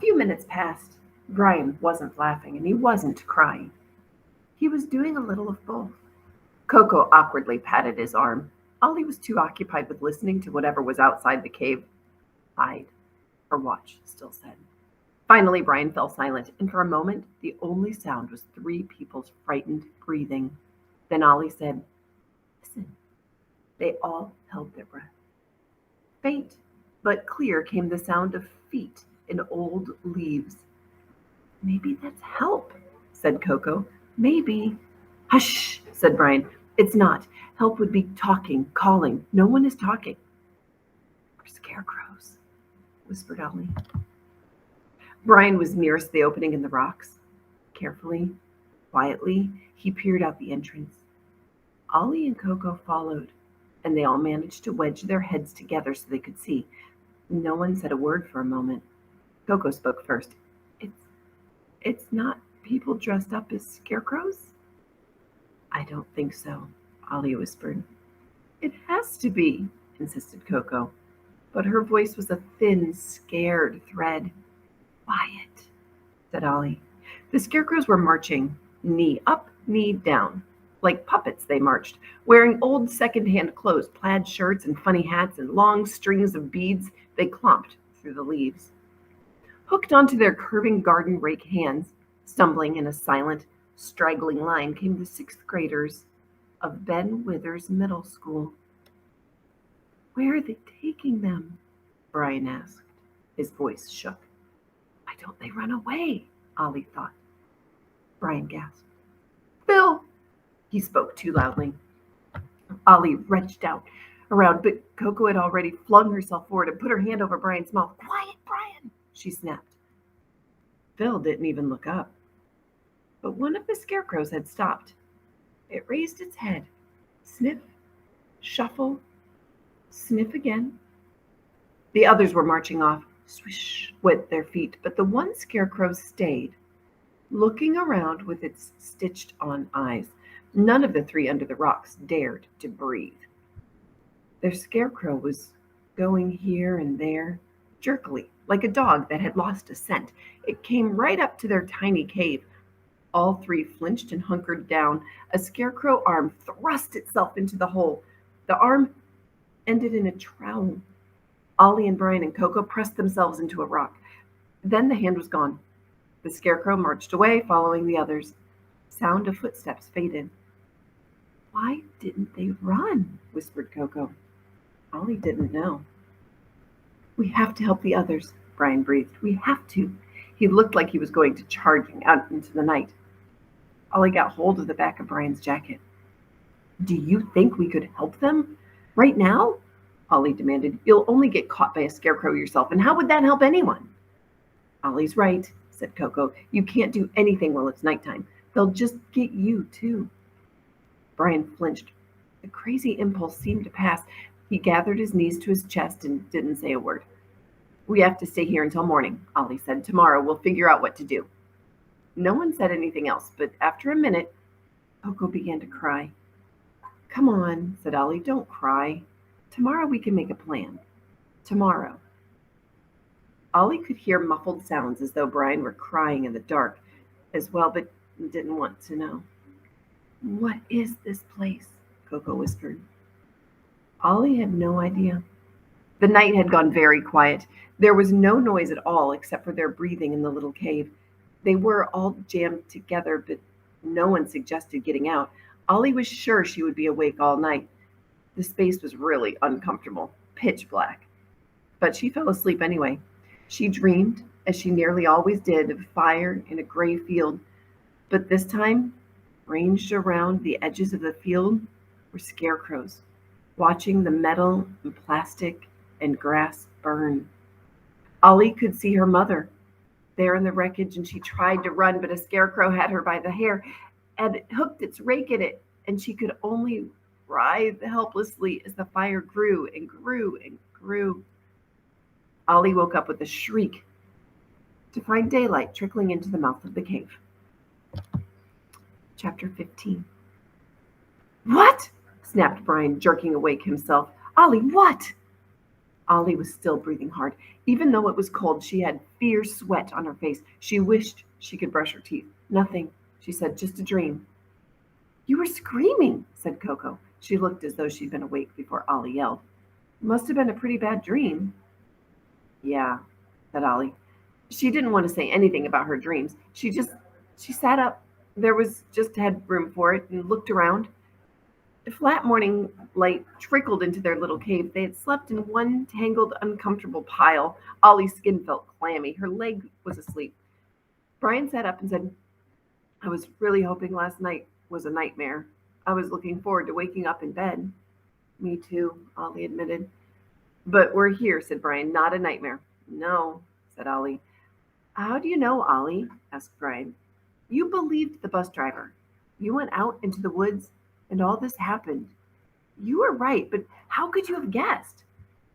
few minutes passed. Brian wasn't laughing and he wasn't crying. He was doing a little of both. Coco awkwardly patted his arm. Ollie was too occupied with listening to whatever was outside the cave. Hide or watch, Still said. Finally, Brian fell silent, and for a moment, the only sound was three people's frightened breathing. Then Ollie said, Listen. They all held their breath. Faint but clear came the sound of feet in old leaves. Maybe that's help, said Coco. Maybe. Hush, said Brian. It's not. Help would be talking, calling. No one is talking. We're scarecrows, whispered Ollie. Brian was nearest the opening in the rocks. Carefully, quietly, he peered out the entrance. Ollie and Coco followed, and they all managed to wedge their heads together so they could see. No one said a word for a moment. Coco spoke first. It's not people dressed up as scarecrows? I don't think so, Ollie whispered. It has to be, insisted Coco, but her voice was a thin, scared thread. Quiet, said Ollie. The scarecrows were marching, knee up, knee down. Like puppets they marched, wearing old second-hand clothes, plaid shirts and funny hats and long strings of beads. They clomped through the leaves. Hooked onto their curving garden rake hands, stumbling in a silent, straggling line, came the sixth graders of Ben Withers Middle School. Where are they taking them? Brian asked. His voice shook. Why don't they run away? Ollie thought. Brian gasped. Phil! He spoke too loudly. Ollie reached out around, but Coco had already flung herself forward and put her hand over Brian's mouth. Quiet, Brian, she snapped. Phil didn't even look up. But one of the scarecrows had stopped. It raised its head. Sniff, shuffle, sniff again. The others were marching off, swish, with their feet, but the one scarecrow stayed, looking around with its stitched-on eyes. None of the three under the rocks dared to breathe. Their scarecrow was going here and there, jerkily, like a dog that had lost a scent. It came right up to their tiny cave. All three flinched and hunkered down. A scarecrow arm thrust itself into the hole. The arm ended in a trowel. Ollie and Brian and Coco pressed themselves into a rock. Then the hand was gone. The scarecrow marched away, following the others. Sound of footsteps faded. Why didn't they run? Whispered Coco. Ollie didn't know. We have to help the others, Brian breathed. We have to. He looked like he was going to charge out into the night. Ollie got hold of the back of Brian's jacket. Do you think we could help them? Right now? Ollie demanded. You'll only get caught by a scarecrow yourself, and how would that help anyone? Ollie's right, said Coco. You can't do anything while it's nighttime. They'll just get you, too. Brian flinched. The crazy impulse seemed to pass. He gathered his knees to his chest and didn't say a word. We have to stay here until morning, Ollie said. Tomorrow we'll figure out what to do. No one said anything else, but after a minute, Coco began to cry. Come on, said Ollie. Don't cry. Tomorrow we can make a plan. Tomorrow. Ollie could hear muffled sounds as though Brian were crying in the dark as well, but didn't want to know. What is this place? Coco whispered. Ollie had no idea. The night had gone very quiet. There was no noise at all except for their breathing in the little cave. They were all jammed together, but no one suggested getting out. Ollie was sure she would be awake all night. The space was really uncomfortable, pitch black. But she fell asleep anyway. She dreamed, as she nearly always did, of fire in a gray field. But this time, ranged around the edges of the field were scarecrows, watching the metal and plastic and grass burn. Ollie could see her mother there in the wreckage, and she tried to run, but a scarecrow had her by the hair and it hooked its rake at it, and she could only writhe helplessly as the fire grew and grew and grew. Ollie woke up with a shriek to find daylight trickling into the mouth of the cave. Chapter 15. What? Snapped Brian, jerking awake himself. Ollie, what? Ollie was still breathing hard. Even though it was cold, she had fierce sweat on her face. She wished she could brush her teeth. Nothing, she said, just a dream. You were screaming, said Coco. She looked as though she'd been awake before Ollie yelled. Must have been a pretty bad dream. Yeah, said Ollie. She didn't want to say anything about her dreams. She sat up. There was just headroom for it and looked around. The flat morning light trickled into their little cave. They had slept in one tangled, uncomfortable pile. Ollie's skin felt clammy. Her leg was asleep. Brian sat up and said, I was really hoping last night was a nightmare. I was looking forward to waking up in bed. Me too, Ollie admitted. But we're here, said Brian. Not a nightmare. No, said Ollie. How do you know, Ollie? Asked Brian. You believed the bus driver. You went out into the woods and all this happened. You were right, but how could you have guessed?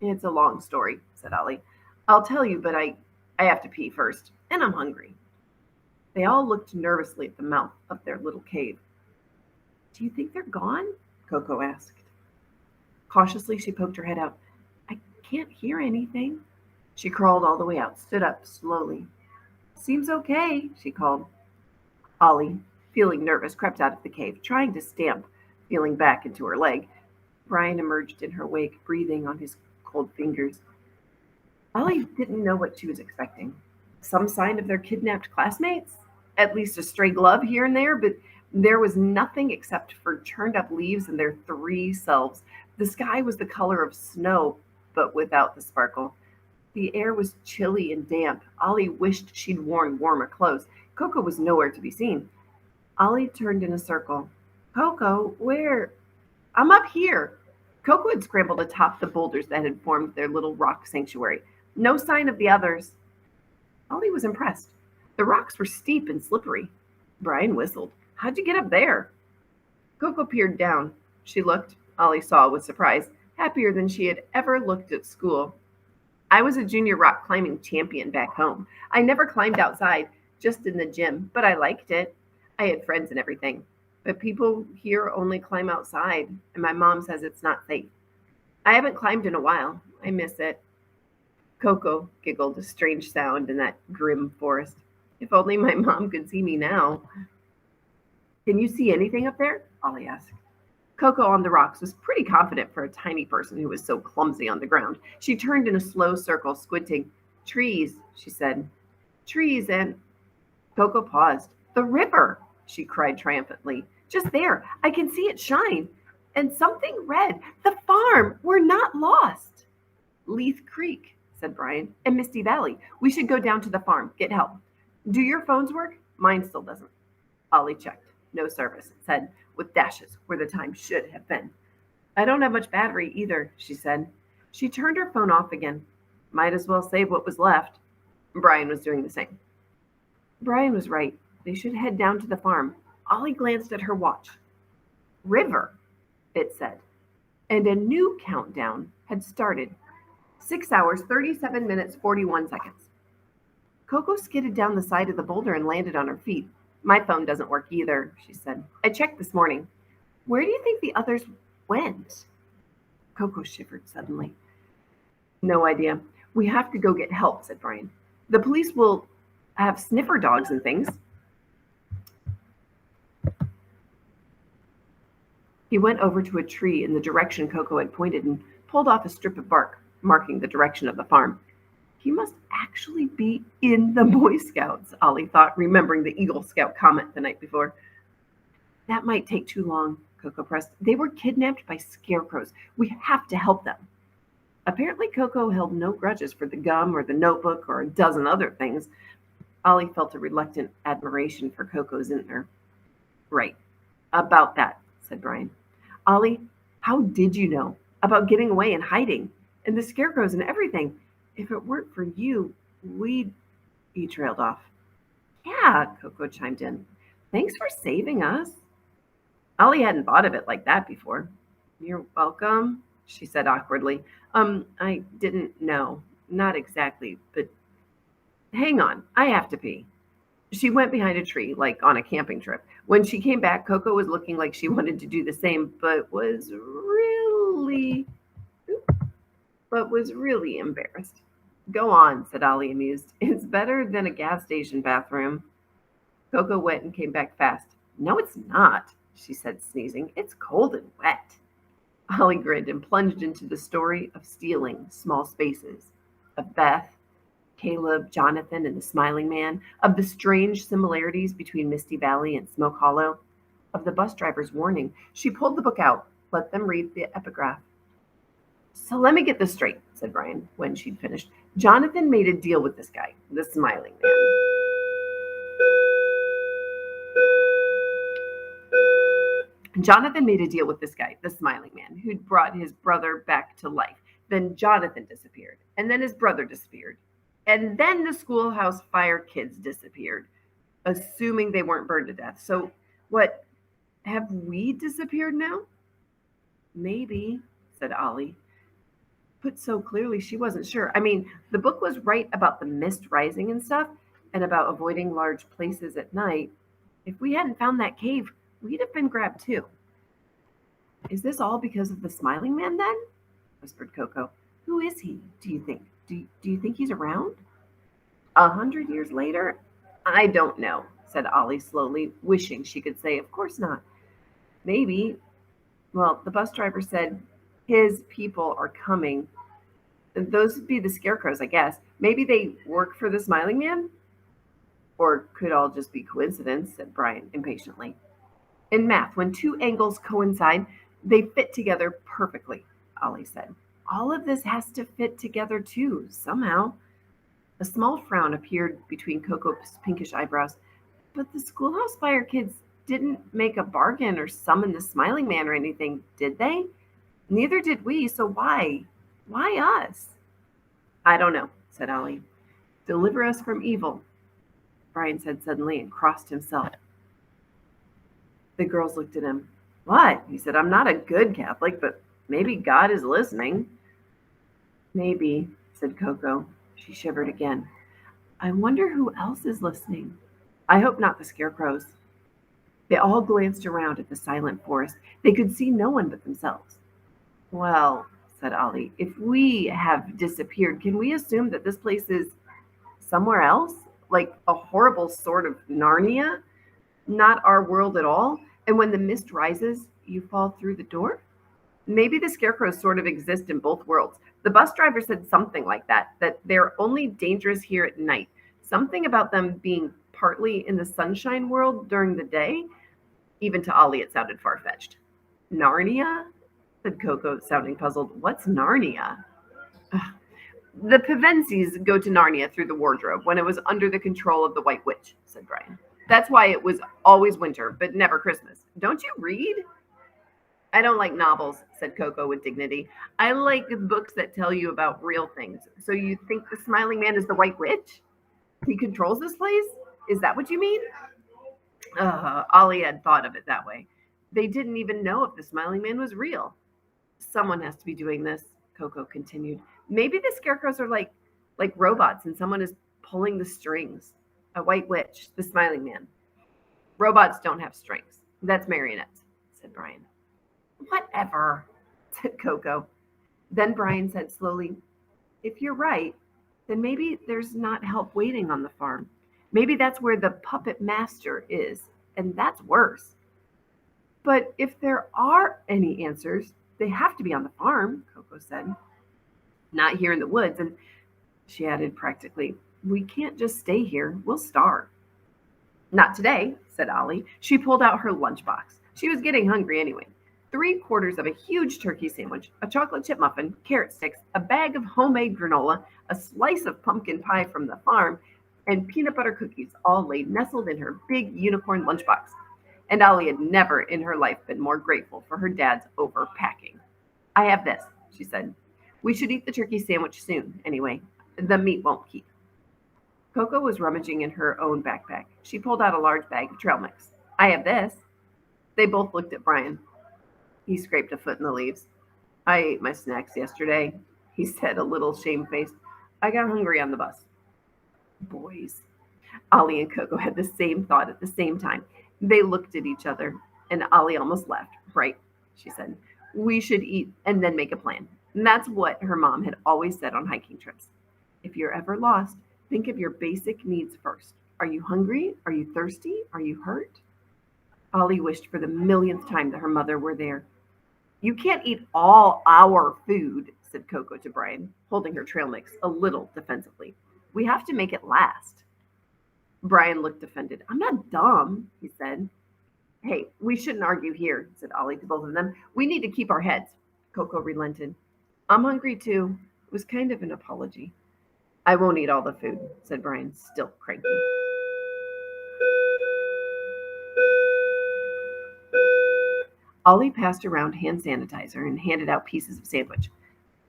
It's a long story, said Ollie. I'll tell you, but I have to pee first, and I'm hungry. They all looked nervously at the mouth of their little cave. Do you think they're gone? Coco asked. Cautiously, she poked her head out. I can't hear anything. She crawled all the way out, stood up slowly. Seems okay, she called. Ollie, feeling nervous, crept out of the cave, trying to stamp, feeling back into her leg. Brian emerged in her wake, breathing on his cold fingers. Ollie didn't know what she was expecting. Some sign of their kidnapped classmates? At least a stray glove here and there, but there was nothing except for turned up leaves and their three selves. The sky was the color of snow, but without the sparkle. The air was chilly and damp. Ollie wished she'd worn warmer clothes. Coco was nowhere to be seen. Ollie turned in a circle. Coco, where? I'm up here. Coco had scrambled atop the boulders that had formed their little rock sanctuary. No sign of the others. Ollie was impressed. The rocks were steep and slippery. Brian whistled. How'd you get up there? Coco peered down. She looked, Ollie saw with surprise, happier than she had ever looked at school. I was a junior rock climbing champion back home. I never climbed outside, just in the gym, but I liked it. I had friends and everything. But people here only climb outside, and my mom says it's not safe. I haven't climbed in a while. I miss it. Coco giggled, a strange sound in that grim forest. If only my mom could see me now. Can you see anything up there? Ollie asked. Coco on the rocks was pretty confident for a tiny person who was so clumsy on the ground. She turned in a slow circle, squinting. Trees, she said. Trees and... Coco paused. The river, she cried triumphantly. Just there. I can see it shine. And something red. The farm. We're not lost. Leith Creek, said Brian, and Misty Valley. We should go down to the farm. Get help. Do your phones work? Mine still doesn't. Ollie checked. No service, it said, with dashes where the time should have been. I don't have much battery either, she said. She turned her phone off again. Might as well save what was left. Brian was doing the same. Brian was right. They should head down to the farm. Ollie glanced at her watch. River, it said. And a new countdown had started. 6 hours, 37 minutes, 41 seconds. Coco skidded down the side of the boulder and landed on her feet. My phone doesn't work either, she said. I checked this morning. Where do you think the others went? Coco shivered suddenly. No idea. We have to go get help, said Brian. The police will have sniffer dogs and things. He went over to a tree in the direction Coco had pointed and pulled off a strip of bark, marking the direction of the farm. He must actually be in the Boy Scouts, Ollie thought, remembering the Eagle Scout comment the night before. That might take too long, Coco pressed. They were kidnapped by scarecrows. We have to help them. Apparently, Coco held no grudges for the gum or the notebook or a dozen other things. Ollie felt a reluctant admiration for Coco's inner. Right. About that, said Brian. Ollie, how did you know about getting away and hiding and the scarecrows and everything? If it weren't for you, we'd... He trailed off. Yeah, Coco chimed in. Thanks for saving us. Ollie hadn't thought of it like that before. You're welcome, she said awkwardly. I didn't know. Not exactly, but hang on, I have to pee. She went behind a tree, like on a camping trip. When she came back, Coco was looking like she wanted to do the same, but was really but was really embarrassed. Go on, said Ollie, amused. It's better than a gas station bathroom. Coco went and came back fast. No, it's not, she said, sneezing. It's cold and wet. Ollie grinned and plunged into the story of stealing small spaces, of Beth, Caleb, Jonathan, and the Smiling Man, of the strange similarities between Misty Valley and Smoke Hollow, of the bus driver's warning. She pulled the book out, let them read the epigraph. So let me get this straight, said Brian when she'd finished. Jonathan made a deal with this guy, the Smiling Man. Jonathan made a deal with this guy, the Smiling Man, who'd brought his brother back to life. Then Jonathan disappeared, and then his brother disappeared, and then the schoolhouse fire kids disappeared, assuming they weren't burned to death. So what, have we disappeared now? Maybe, said Ollie. Put so clearly she wasn't sure. I mean, the book was right about the mist rising and stuff, and about avoiding large places at night. If we hadn't found that cave, we'd have been grabbed too. Is this all because of the Smiling Man then? Whispered Coco. Who is he, do you think? Do you think he's around? 100 years later? I don't know, said Ollie slowly, wishing she could say, of course not. Maybe. Well, the bus driver said his people are coming. Those would be the scarecrows, I guess. Maybe they work for the Smiling Man? Or could all just be coincidence, said Brian impatiently. In math, when two angles coincide, they fit together perfectly, Ollie said. All of this has to fit together too, somehow. A small frown appeared between Coco's pinkish eyebrows. But the schoolhouse fire kids didn't make a bargain or summon the Smiling Man or anything, did they? Neither did we, so why? Why us? I don't know, said Ollie. Deliver us from evil, Brian said suddenly and crossed himself. The girls looked at him. What? He said, I'm not a good Catholic, but maybe God is listening. Maybe, said Coco. She shivered again. I wonder who else is listening. I hope not the scarecrows. They all glanced around at the silent forest. They could see no one but themselves. Well, said Ollie, if we have disappeared, can we assume that this place is somewhere else? Like a horrible sort of Narnia? Not our world at all? And when the mist rises, you fall through the door? Maybe the scarecrows sort of exist in both worlds. The bus driver said something like that they're only dangerous here at night. Something about them being partly in the sunshine world during the day. Even to Ollie, it sounded far-fetched. Narnia? Said Coco, sounding puzzled. What's Narnia? Ugh. The Pevensies go to Narnia through the wardrobe when it was under the control of the White Witch, said Brian. That's why it was always winter, but never Christmas. Don't you read? I don't like novels, said Coco with dignity. I like books that tell you about real things. So you think the Smiling Man is the White Witch? He controls this place? Is that what you mean? Ollie had thought of it that way. They didn't even know if the Smiling Man was real. Someone has to be doing this, Coco continued. Maybe the scarecrows are like robots and someone is pulling the strings. A White Witch, the Smiling Man. Robots don't have strings. That's marionettes, said Brian. Whatever, said Coco. Then Brian said slowly, if you're right, then maybe there's not help waiting on the farm. Maybe that's where the puppet master is, and that's worse. But if there are any answers, they have to be on the farm, Coco said. Not here in the woods. And she added practically, we can't just stay here. We'll starve. Not today, said Ollie. She pulled out her lunchbox. She was getting hungry anyway. 3/4 of a huge turkey sandwich, a chocolate chip muffin, carrot sticks, a bag of homemade granola, a slice of pumpkin pie from the farm, and peanut butter cookies, all laid nestled in her big unicorn lunchbox. And Ollie had never in her life been more grateful for her dad's overpacking. I have this, she said. We should eat the turkey sandwich soon, anyway. The meat won't keep. Coco was rummaging in her own backpack. She pulled out a large bag of trail mix. I have this. They both looked at Brian. He scraped a foot in the leaves. I ate my snacks yesterday, he said, a little shamefaced. I got hungry on the bus. Boys. Ollie and Coco had the same thought at the same time. They looked at each other, and Ollie almost laughed. Right, she said. We should eat and then make a plan. And that's what her mom had always said on hiking trips. If you're ever lost, think of your basic needs first. Are you hungry? Are you thirsty? Are you hurt? Ollie wished for the millionth time that her mother were there. You can't eat all our food, said Coco to Brian, holding her trail mix a little defensively. We have to make it last. Brian looked offended. I'm not dumb, he said. Hey, we shouldn't argue here, said Ollie to both of them. We need to keep our heads. Coco relented. I'm hungry too. It was kind of an apology. I won't eat all the food, said Brian, still cranky. Ollie passed around hand sanitizer and handed out pieces of sandwich.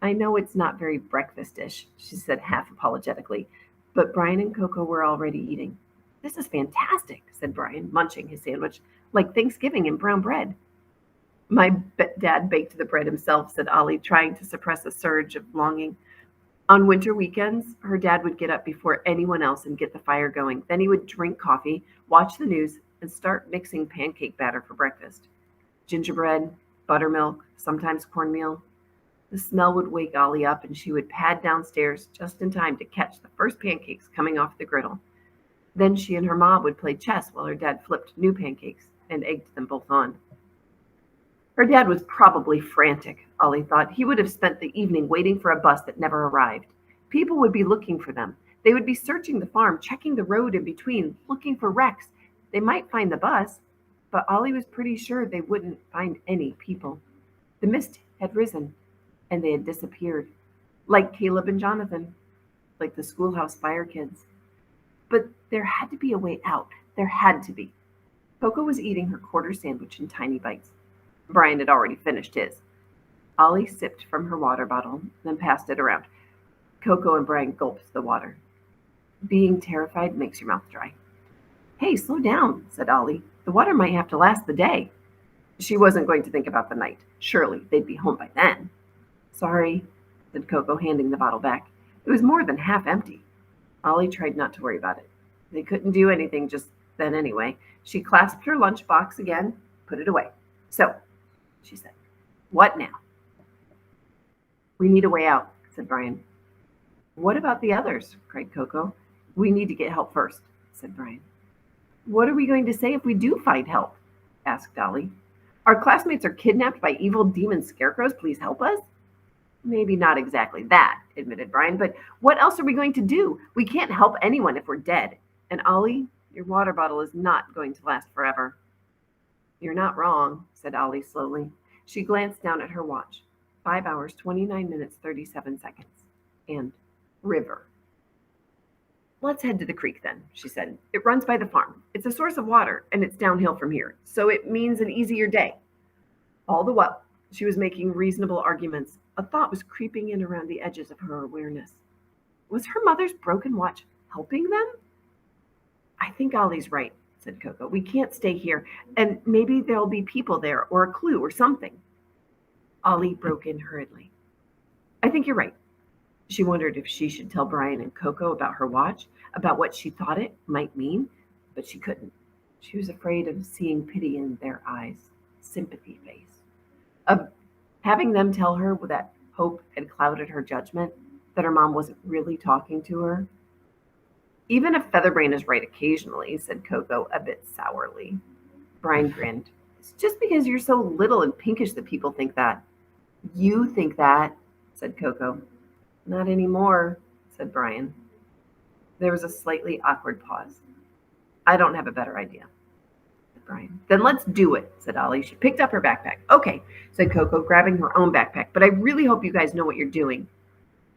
I know it's not very breakfastish, she said half apologetically, but Brian and Coco were already eating. This is fantastic, said Brian, munching his sandwich, like Thanksgiving and brown bread. My dad baked the bread himself, said Ollie, trying to suppress a surge of longing. On winter weekends, her dad would get up before anyone else and get the fire going. Then he would drink coffee, watch the news, and start mixing pancake batter for breakfast. Gingerbread, buttermilk, sometimes cornmeal. The smell would wake Ollie up, and she would pad downstairs just in time to catch the first pancakes coming off the griddle. Then she and her mom would play chess while her dad flipped new pancakes and egged them both on. Her dad was probably frantic, Ollie thought. He would have spent the evening waiting for a bus that never arrived. People would be looking for them. They would be searching the farm, checking the road in between, looking for wrecks. They might find the bus, but Ollie was pretty sure they wouldn't find any people. The mist had risen, and they had disappeared, like Caleb and Jonathan, like the schoolhouse fire kids. But there had to be a way out. There had to be. Coco was eating her quarter sandwich in tiny bites. Brian had already finished his. Ollie sipped from her water bottle, then passed it around. Coco and Brian gulped the water. Being terrified makes your mouth dry. Hey, slow down, said Ollie. The water might have to last the day. She wasn't going to think about the night. Surely they'd be home by then. Sorry, said Coco, handing the bottle back. It was more than half empty. Ollie tried not to worry about it. They couldn't do anything just then anyway. She clasped her lunchbox again, put it away. So, she said, what now? We need a way out, said Brian. What about the others? Cried Coco. We need to get help first, said Brian. What are we going to say if we do find help? Asked Ollie. Our classmates are kidnapped by evil demon scarecrows. Please help us. Maybe not exactly that, admitted Brian, but what else are we going to do? We can't help anyone if we're dead. And Ollie, your water bottle is not going to last forever. You're not wrong, said Ollie slowly. She glanced down at her watch. 5 hours, 29 minutes, 37 seconds. And river. Let's head to the creek then, she said. It runs by the farm. It's a source of water, and it's downhill from here, so it means an easier day. All the while, she was making reasonable arguments. A thought was creeping in around the edges of her awareness. Was her mother's broken watch helping them? I think Ollie's right, said Coco. We can't stay here, and maybe there'll be people there, or a clue, or something. Ollie broke in hurriedly. I think you're right. She wondered if she should tell Brian and Coco about her watch, about what she thought it might mean, but she couldn't. She was afraid of seeing pity in their eyes, sympathy face, of having them tell her that hope had clouded her judgment, that her mom wasn't really talking to her. Even if Featherbrain is right occasionally, said Coco a bit sourly. Brian grinned. It's just because you're so little and pinkish that people think that. You think that, said Coco. Not anymore, said Brian. There was a slightly awkward pause. I don't have a better idea, said Brian. Then let's do it, said Ollie. She picked up her backpack. Okay, said Coco, grabbing her own backpack, but I really hope you guys know what you're doing.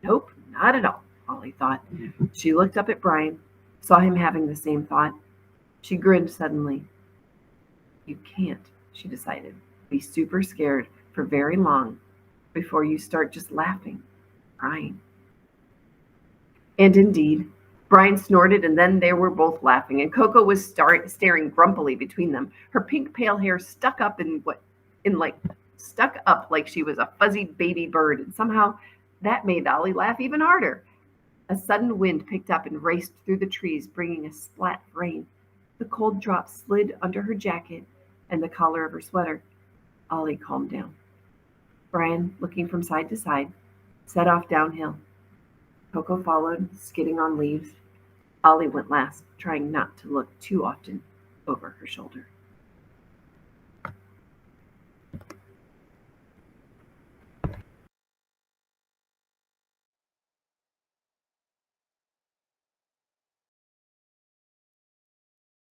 Nope, not at all, Ollie thought. She looked up at Brian, saw him having the same thought. She grinned suddenly. You can't, she decided, be super scared for very long before you start just laughing, crying. And indeed, Brian snorted, and then they were both laughing, and Coco was staring grumpily between them, her pink pale hair stuck up like she was a fuzzy baby bird, and somehow that made Ollie laugh even harder. A sudden wind picked up and raced through the trees, bringing a splat of rain. The cold drops slid under her jacket and the collar of her sweater. Ollie calmed down. Brian, looking from side to side, set off downhill. Coco followed, skidding on leaves. Ollie went last, trying not to look too often over her shoulder.